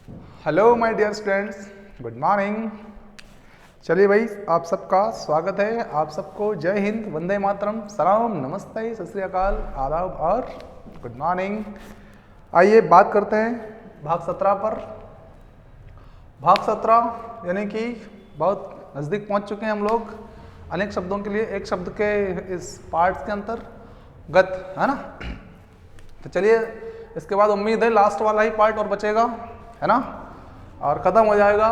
Hello my dear students, good morning. चलिए भाई, आप सबका स्वागत है। आप सबको जय हिंद, वंदे मातरम, सलाम, नमस्ते, सत श्री अकाल, आदाब और गुड मॉर्निंग। आइए बात करते हैं भाग 17 पर। भाग 17 यानी कि बहुत नज़दीक पहुंच चुके हैं हम लोग। अनेक शब्दों के लिए एक शब्द के इस पार्ट्स के अंतर्गत, है ना। तो चलिए, इसके बाद उम्मीद है लास्ट वाला ही पार्ट और बचेगा, है ना, और ख़त्म हो जाएगा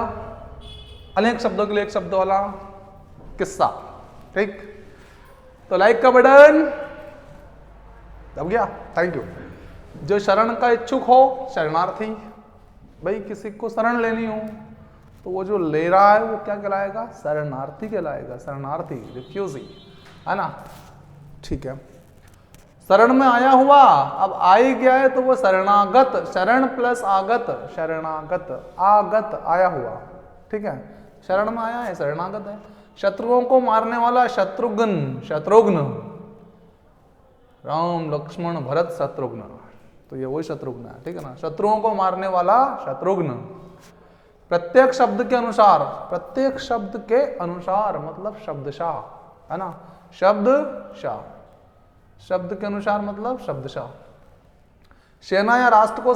अनेक शब्दों के लिए एक शब्द वाला किस्सा। ठीक, तो लाइक का बटन दब गया, थैंक यू। जो शरण का इच्छुक हो, शरणार्थी, भाई किसी को शरण लेनी हो तो वो जो ले रहा है वो क्या कहलाएगा? शरणार्थी कहलाएगा। शरणार्थी, रिफ्यूजी, है ना। ठीक है, शरण में आया हुआ, अब आ ही गया है तो वो शरणागत, शरण प्लस आगत, शरणागत, आगत, आया हुआ। ठीक है, शरण में आया है, शरणागत है। शत्रुओं को मारने वाला शत्रुघ्न, शत्रुघ्न, राम लक्ष्मण भरत शत्रुघ्न, तो ये वही शत्रुघ्न है। ठीक है ना, शत्रुओं को मारने वाला शत्रुघ्न। प्रत्येक शब्द के अनुसार, प्रत्येक शब्द के अनुसार मतलब शब्दशाह, है ना, शब्दशाह, शब्द के अनुसार मतलब शब्दशाह। सेना या राष्ट्र को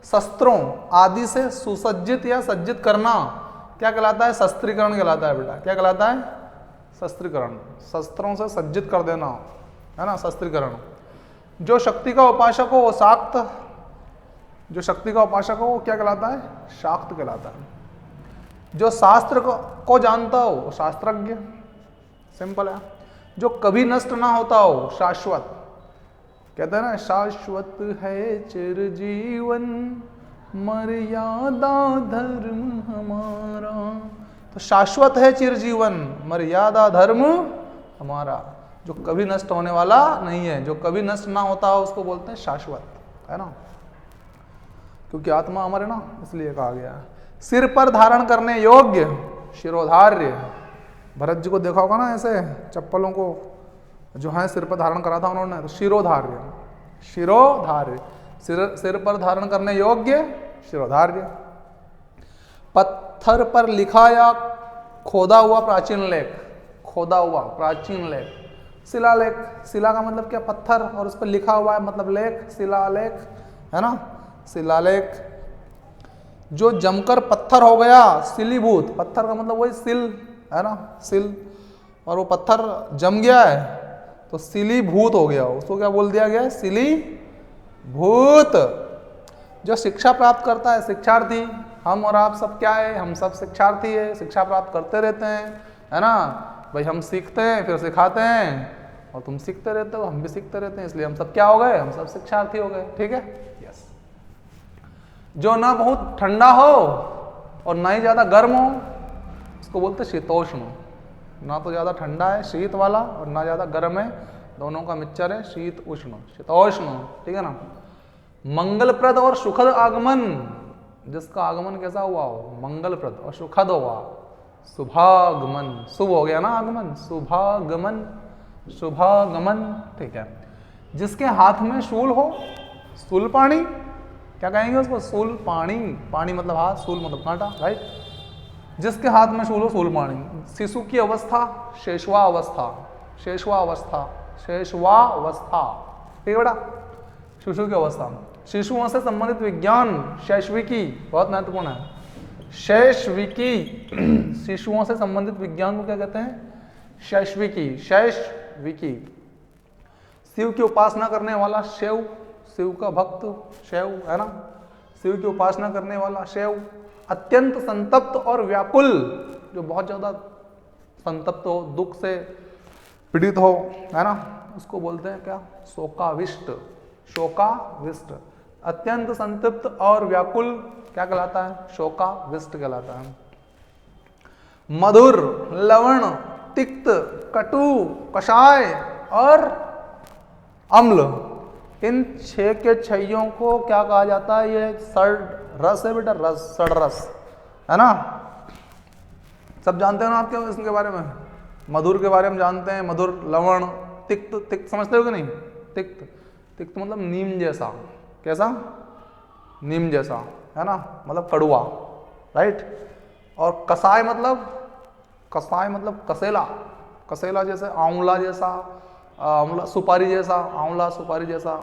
शस्त्रों आदि से सुसज्जित या सज्जित करना क्या कहलाता है? शस्त्रीकरण कहलाता है बेटा। क्या कहलाता है? शस्त्रीकरण, शस्त्रों से सज्जित कर देना, है ना, शस्त्रीकरण। जो शक्ति का उपासक हो वो शाक्त, जो शक्ति का उपासक हो वो क्या कहलाता है? शाक्त कहलाता है। जो शास्त्र को जानता हो वो शास्त्रज्ञ, सिंपल है। जो कभी नष्ट ना होता हो, शाश्वत, कहते हैं ना, शाश्वत है चिरजीवन मर्यादा धर्म हमारा। तो शाश्वत है चिरजीवन मर्यादा धर्म हमारा, जो कभी नष्ट होने वाला नहीं है, जो कभी नष्ट ना होता हो उसको बोलते हैं शाश्वत, है ना, क्योंकि आत्मा अमर है ना, इसलिए कहा गया है। सिर पर धारण करने योग्य, शिरोधार्य। भरत जी को देखा होगा ना, ऐसे चप्पलों को जो है सिर पर धारण करा था उन्होंने, तो शिरोधार्य, शिरोधार्य, सिर पर धारण करने योग्य, शिरोधार्य। पत्थर पर लिखा या खोदा हुआ प्राचीन लेख, खोदा हुआ प्राचीन लेख, शिलालेख। शिला का मतलब क्या? पत्थर, और उस पर लिखा हुआ है मतलब लेख, शिलालेख, है ना, शिलालेख। जो जमकर पत्थर हो गया, शिलीभूत, पत्थर का मतलब वही सिल, है ना, सिल, और वो पत्थर जम गया है तो शिलीभूत हो गया, उसको क्या बोल दिया गया है? शिलीभूत। जो शिक्षा प्राप्त करता है, शिक्षार्थी, हम और आप सब क्या है? हम सब शिक्षार्थी है, शिक्षा प्राप्त करते रहते हैं, है ना भाई। हम सीखते हैं फिर सिखाते हैं, और तुम सीखते रहते हो, हम भी सीखते रहते हैं, इसलिए हम सब क्या हो गए? हम सब शिक्षार्थी हो गए। ठीक है, यस। जो ना बहुत ठंडा हो और ना ही ज्यादा गर्म हो, उसको बोलते हैं शीतोष्ण। ना तो ज्यादा ठंडा है शीत वाला, और ना ज्यादा गर्म है, दोनों का मिक्सचर है शीत उष्ण, शीतोष्ण। ठीक है ना। मंगलप्रद और सुखद आगमन, जिसका आगमन कैसा हुआ हो? मंगलप्रद और सुखद हुआ, शुभागमन, शुभ हो गया ना आगमन, शुभागमन, शुभागमन। ठीक है। जिसके हाथ में शूल हो, शूल पाणी, क्या कहेंगे उसको? शूल पाणी, पाणी मतलब हाथ, शूल मतलब कांटा, राइट। जिसके हाथ में शूल हो, शूल पाणी। शिशु की अवस्था, शेषवा अवस्था, शेषवा अवस्था, शेषवा अवस्था। ठीक है बेटा, शिशु की अवस्था। शिशुओं से संबंधित विज्ञान, शैशविकी, बहुत महत्वपूर्ण है। शैशविकी, शिशुओं से संबंधित विज्ञान को क्या कहते हैं? शैशविकी, शैशविकी। शिव की उपासना करने वाला शैव, शिव का भक्त शैव, है ना, शिव की उपासना करने वाला शैव। अत्यंत संतप्त और व्याकुल, जो बहुत ज्यादा संतप्त हो, दुख से पीड़ित हो, है ना, उसको बोलते हैं क्या? शोकाविष्ट, शोकाविष्ट। अत्यंत संतप्त और व्याकुल क्या कहलाता है? शोकाविष्ट कहलाता है। मधुर, लवण, तिक्त, कटु, कषाय और अम्ल, इन 6 के छइयों को क्या कहा जाता है? ये षड रस है बेटा, रस, षड रस, है ना। सब जानते हो ना आपके इसके बारे में? मधुर के बारे में जानते हैं, मधुर, लवण, तिक्त, तिक्त समझते हो कि नहीं? तिक्त, तिक्त मतलब नीम जैसा, कैसा? नीम जैसा, है ना, मतलब कड़वा, राइट। और कसाय मतलब कसेला, कसेला जैसे आंवला जैसा, आंवला सुपारी जैसा, आंवला सुपारी जैसा,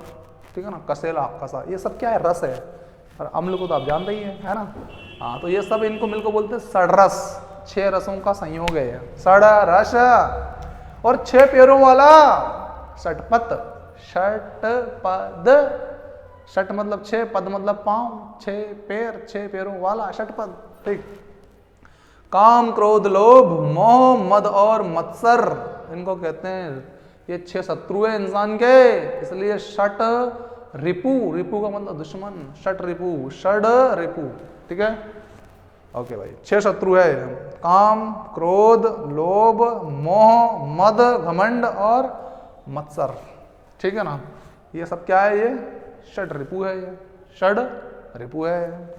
ठीक है ना, कसेला, कसा, ये सब क्या है, रस है। और अम्ल को तो आप जानते ही है ना। हाँ, तो ये सब इनको मिलकर बोलते हैं षड्रस, 6 रसों का संयोग है ये, षड्रस। और 6 पैरों वाला षटपद, षटपद, षट मतलब 6, पद मतलब पांव, 6 पैर, 6 पैरों वाला षटपद, ठीक। काम, क्रोध, लोभ, मोह, मद और मत्सर, इनको कहते हैं, ये 6 शत्रु है इंसान के, इसलिए षट रिपु, रिपु का मतलब दुश्मन, षट रिपु, षड रिपु, ठीक है। ओके भाई, 6 शत्रु है, काम, क्रोध, लोभ, मोह, मद, घमंड और मत्सर, ठीक है ना। ये सब क्या है, ये षड रिपु है, ये षड रिपु है।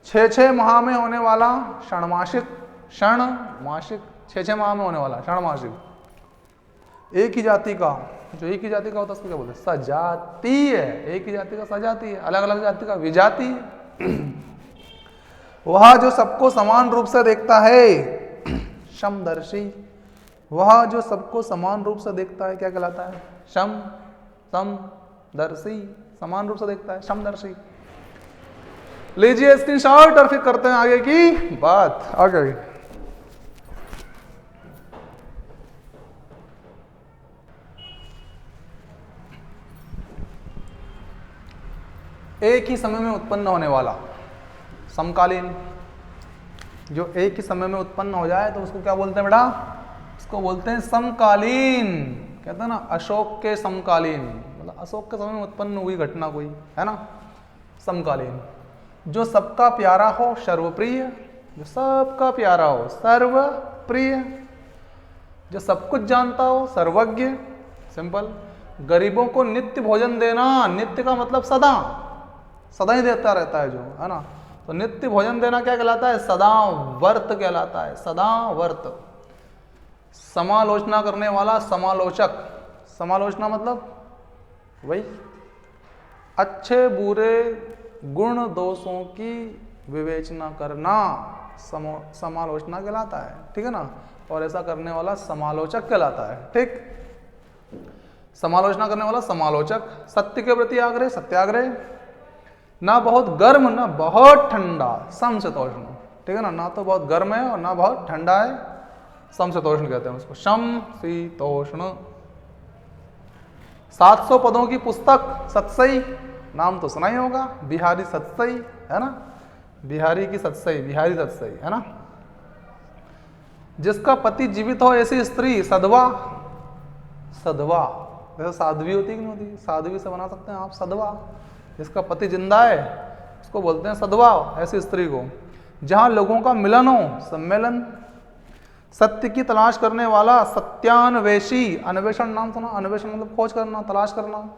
6 माह में होने वाला षणमासिक, षणमासिक 6 माह में होने वाला षणमासिक। एक ही जाति का, जो एक ही जाति का होता है उसको क्या बोलते हैं, सजातीय। एक ही जाति का सजातीय, अलग अलग जाति का विजातीय। वह जो सबको समान रूप से देखता है, समदर्शी। वह जो सबको समान रूप से देखता है क्या कहलाता है, समदर्शी, समान रूप से देखता है, समदर्शी। लीजिए स्क्रीनशॉट और फिर करते हैं आगे की बात। आगे एक ही समय में उत्पन्न होने वाला, समकालीन। जो एक ही समय में उत्पन्न हो जाए तो उसको क्या बोलते हैं बेटा, उसको बोलते हैं समकालीन। कहते हैं ना अशोक के समकालीन, मतलब अशोक के समय में उत्पन्न हुई घटना कोई, है ना, समकालीन। जो सबका प्यारा हो, सर्वप्रिय, जो सबका प्यारा हो, सर्वप्रिय। जो सब कुछ जानता हो, सर्वज्ञ, सिंपल। गरीबों को नित्य भोजन देना, नित्य का मतलब सदा, सदा ही देता रहता है जो, है ना, तो नित्य भोजन देना क्या कहलाता है, सदा वर्त कहलाता है, सदा वर्त। समालोचना करने वाला समालोचक, समालोचना मतलब वही अच्छे बुरे गुण दोषों की विवेचना करना, समालोचना कहलाता है, ठीक है ना। और ऐसा करने वाला समालोचक कहलाता है, ठीक। समालोचना करने वाला समालोचक। सत्य के प्रति आग्रह, सत्याग्रह। ना बहुत गर्म ना बहुत ठंडा, समशीतोष्ण, ठीक है ना, ना तो बहुत गर्म है और ना बहुत ठंडा है, समशीतोष्ण कहते हैं उसको, समशीतोष्ण। 700 पदों की पुस्तक, सतसई, नाम तो सुना ही होगा, बिहारी सतसई, है ना, बिहारी की सतसई, बिहारी सतसई, है ना। जिसका पति जीवित हो ऐसी स्त्री, सधवा, सधवा, जैसे साध्वी होती कि नहीं होती, साध्वी से बना सकते हैं आप सधवा। जिसका पति जिंदा है उसको बोलते हैं सधवा, ऐसी स्त्री को। जहां लोगों का मिलन हो, सम्मेलन। सत्य की तलाश करने वाला, सत्यान्वेषी, अन्वेषण नाम सुना, अन्वेषण मतलब खोज करना, तलाश करना।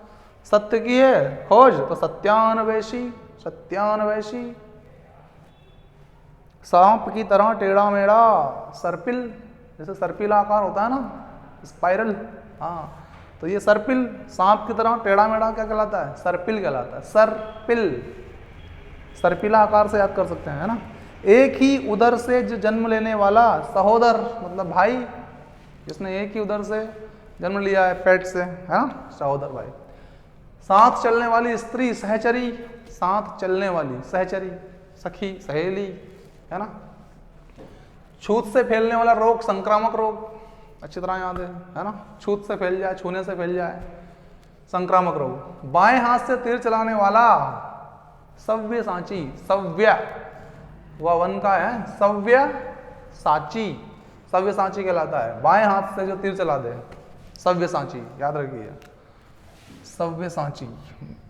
सत्य की है खोज तो सत्यान्वेषी, सत्यान्वेषी। सांप की तरह टेढ़ा मेढ़ा, सर्पिल, जैसे सर्पिल आकार होता है ना, स्पाइरल, हाँ, तो ये सर्पिल, सांप की तरह टेढ़ा मेढ़ा क्या कहलाता है, सर्पिल कहलाता है, सर्पिल। सर्पिला आकार से याद कर सकते हैं, है ना। एक ही उदर से जो जन्म लेने वाला, सहोदर मतलब भाई, जिसने एक ही उदर से जन्म लिया है, पेट से, है ना, सहोदर भाई। साथ चलने वाली स्त्री, सहचरी, साथ चलने वाली, सहचरी, सखी, सहेली, है ना। छूत से फैलने वाला रोग, संक्रामक रोग, अच्छी तरह याद है ना, छूत से फैल जाए, छूने से फैल जाए, संक्रामक रोग। बाएं हाथ से तीर चलाने वाला, सव्य साची, सव्य, वह वन का है, सव्य साची, सव्य साची कहलाता है। बाएं हाथ से जो तीर चला दे, सव्य साची, याद रखिए, सव्य साची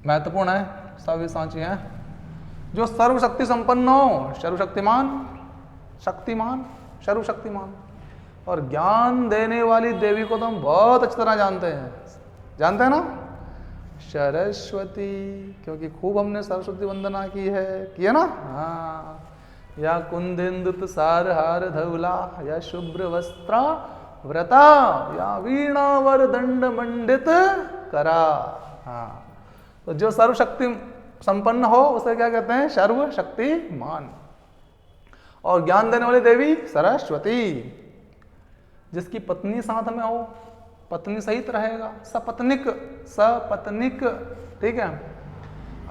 महत्वपूर्ण है, सव्य साची है। जो सर्वशक्ति संपन्न हो, सर्वशक्तिमान, शक्तिमान, सर्वशक्तिमान। और ज्ञान देने वाली देवी को तो हम बहुत अच्छी तरह जानते हैं, जानते हैं ना, सरस्वती, क्योंकि खूब हमने सरस्वती वंदना की है ना, हाँ। या कुंदेन्दु सार हार धवला, या शुभ्र वस्त्र व्रता, या वीणावर दंड मंडित करा, हाँ। तो जो सर्वशक्ति संपन्न हो उसे क्या कहते हैं? सर्वशक्तिमान। और ज्ञान देने वाली देवी सरस्वती। जिसकी पत्नी साथ में हो, पत्नी सहित रहेगा, सपत्निक, सपत्निक, ठीक है।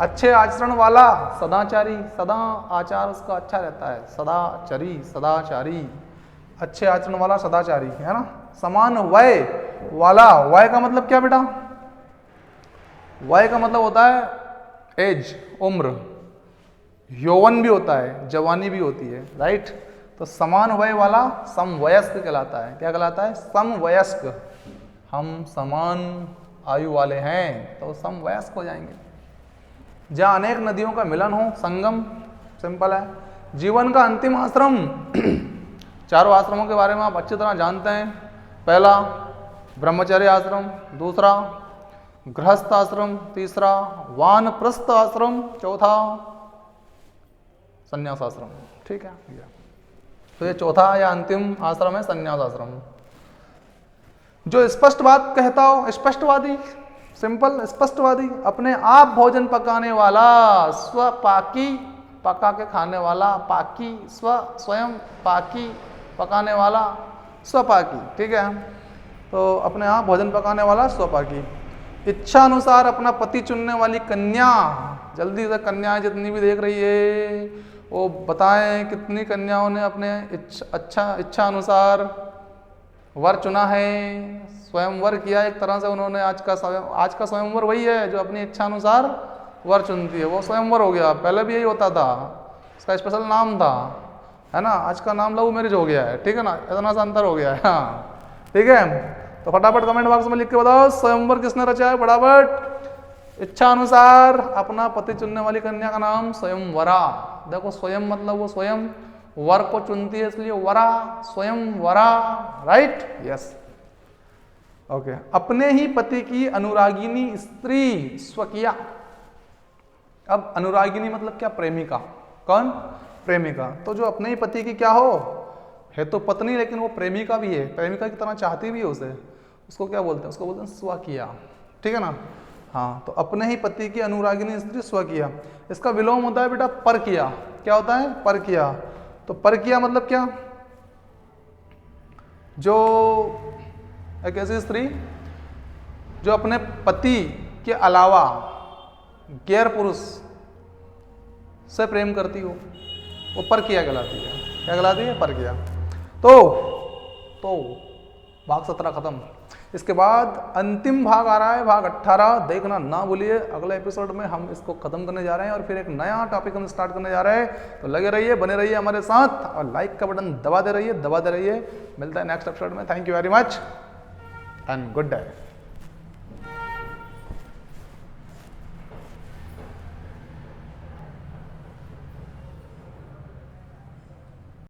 अच्छे आचरण वाला, सदाचारी, सदा आचार उसका अच्छा रहता है, सदाचरी, सदाचारी, अच्छे आचरण वाला सदाचारी, है ना। समान वय वाला, वय का मतलब क्या बेटा? वय का मतलब होता है एज, उम्र, यौवन भी होता है, जवानी भी होती है, राइट। तो समान वय वाला समवयस्क कहलाता है। क्या कहलाता है? समवयस्क। हम समान आयु वाले हैं तो समवयस्क हो जाएंगे। जहाँ अनेक नदियों का मिलन हो, संगम, सिंपल है। जीवन का अंतिम आश्रम, चारों आश्रमों के बारे में आप अच्छी तरह जानते हैं। पहला ब्रह्मचर्य आश्रम, दूसरा गृहस्थ आश्रम, तीसरा वानप्रस्थ आश्रम, चौथा संन्यास आश्रम, ठीक है। तो ये चौथा या अंतिम आश्रम है संन्यास आश्रम। जो स्पष्ट बात कहता हो, स्पष्टवादी, सिंपल स्पष्टवादी, अपने आप भोजन पकाने वाला, स्वपाकी, पका के खाने वाला, पाकी, स्वयं पाकी, पकाने वाला, स्वपाकी, ठीक है। तो अपने आप भोजन पकाने वाला, स्वपाकी। इच्छा अनुसार अपना पति चुनने वाली कन्या। जल्दी से कन्याएं जितनी भी देख रही है वो बताएं कितनी कन्याओं ने अपने इच्छा अनुसार वर चुना है, स्वयंवर किया एक तरह से उन्होंने। आज का स्वयंवर वही है जो अपनी इच्छा अनुसार वर चुनती है, वो स्वयंवर हो गया। पहले भी यही होता था, इसका स्पेशल नाम था, है ना। आज का नाम लव मैरिज हो गया है, ठीक है ना, इतना सा अंतर हो गया है, हाँ, ठीक है। तो फटाफट कमेंट बॉक्स में लिख के बताओ स्वयंवर किसने रचा है, फटाफट। इच्छा अनुसार अपना पति चुनने वाली कन्या का नाम स्वयंवरा। देखो स्वयं मतलब वो स्वयं वर को चुनती है, इसलिए वरा, स्वयं वरा, राइट, यस, ओके। अपने ही पति की अनुरागिनी स्त्री स्वकीया। अब अनुरागिनी मतलब क्या? प्रेमिका। कौन? प्रेमिका। तो जो अपने ही पति की क्या हो, है तो पत्नी लेकिन वो प्रेमिका भी है, प्रेमिका की तरह चाहती भी है उसे, उसको क्या बोलते हैं? उसको बोलते हैं स्वकीया, ठीक है ना। हाँ, तो अपने ही पति की अनुरागिनी स्त्री स्वकीया। इसका विलोम होता है बेटा परकिया। क्या होता है? परकिया। तो परकिया मतलब क्या? जो एक ऐसी स्त्री जो अपने पति के अलावा गैर पुरुष से प्रेम करती हो, वो परकिया कहलाती है। क्या कहलाती है? परकिया। तो भाग 17 खत्म। इसके बाद अंतिम भाग आ रहा है, भाग 18, देखना ना भूलिए। अगले एपिसोड में हम इसको खत्म करने जा रहे हैं और फिर एक नया टॉपिक हम स्टार्ट करने जा रहे हैं। तो लगे रहिए, बने रहिए हमारे साथ और लाइक का बटन दबाते रहिए। मिलता है नेक्स्ट एपिसोड में। Thank you very much and good day.